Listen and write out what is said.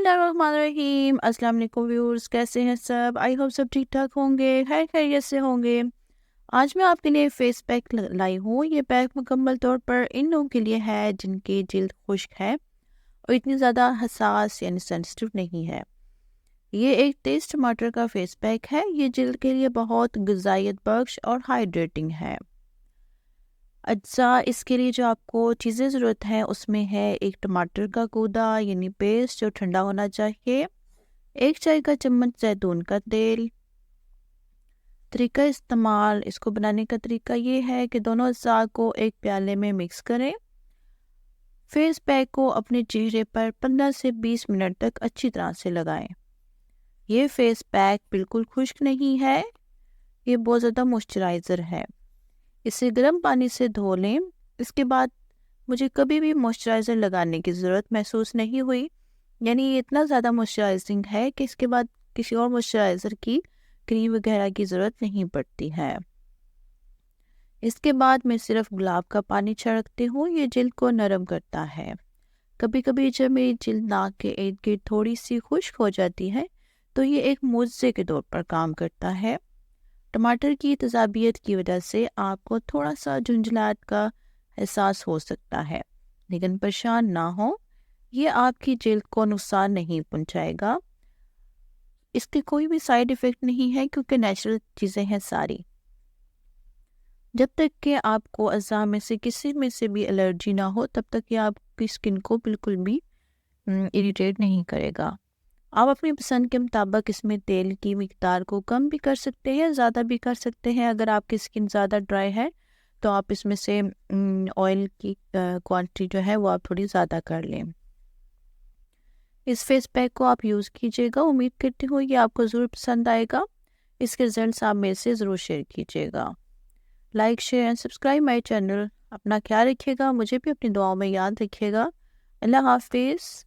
बिस्मिल्लाहिर्रहमानिर्रहीम। अस्सलाम वालेकुम व्यूअर्स, कैसे हैं सब? आई होप सब ठीक ठाक होंगे, खैर खैरियत से होंगे। आज मैं आपके लिए फेस पैक लाई हूँ। ये पैक मुकम्मल तौर पर इन लोगों के लिए है जिनकी जिल्द खुश्क है और इतनी ज़्यादा हसास यानी सेंसिटिव नहीं है। ये एक तेज टमाटर का फेस पैक है। ये जिल्द के लिए बहुत ग़िज़ाइयत बख्श और हाइड्रेटिंग है। अज्जा इसके लिए जो आपको चीज़ें ज़रूरत है उसमें है एक टमाटर का गूदा यानी पेस्ट जो ठंडा होना चाहिए, 1 चाय का चम्मच जैतून का तेल। तरीका इस्तेमाल, इसको बनाने का तरीका ये है कि दोनों अज्जा को एक प्याले में मिक्स करें। फेस पैक को अपने चेहरे पर 15 से 20 मिनट तक अच्छी तरह से लगाएं। ये फेस पैक बिल्कुल खुश्क नहीं है, ये बहुत ज़्यादा मॉइस्चराइज़र है। इसे गर्म पानी से धो लें। इसके बाद मुझे कभी भी मॉइस्चराइज़र लगाने की ज़रूरत महसूस नहीं हुई, यानी ये इतना ज़्यादा मॉइस्चराइजिंग है कि इसके बाद किसी और मॉइस्चराइज़र की क्रीम वगैरह की ज़रूरत नहीं पड़ती है। इसके बाद मैं सिर्फ गुलाब का पानी छिड़कती हूँ, ये जिल्द को नरम करता है। कभी कभी जब मेरी जिल्द नाक के इर्द गिर्द थोड़ी सी खुश्क हो जाती है तो ये एक मुआवजे के तौर पर काम करता है। टमाटर की तेज़ाबियत की वजह से आपको थोड़ा सा झुंझलाहट का एहसास हो सकता है, लेकिन परेशान ना हो, ये आपकी जिल्द को नुकसान नहीं पहुंचाएगा। इसके कोई भी साइड इफ़ेक्ट नहीं है क्योंकि नेचुरल चीज़ें हैं सारी। जब तक कि आपको अज़ा में से किसी में से भी एलर्जी ना हो तब तक ये आपकी स्किन को बिल्कुल भी इरिटेट नहीं करेगा। आप अपनी पसंद के मुताबिक इसमें तेल की मिकदार को कम भी कर सकते हैं, ज़्यादा भी कर सकते हैं। अगर आपकी स्किन ज़्यादा ड्राई है तो आप इसमें से ऑयल की क्वांटिटी जो है वो आप थोड़ी ज़्यादा कर लें। इस फेस पैक को आप यूज़ कीजिएगा, उम्मीद करती हूँ ये आपको ज़रूर पसंद आएगा। इसके रिजल्ट्स आप मेरे से ज़रूर शेयर कीजिएगा। Like share and subscribe my channel. अपना ख्याल रखिएगा, मुझे भी अपनी दुआओं में याद रखिएगा। अल्लाह हाफिज़।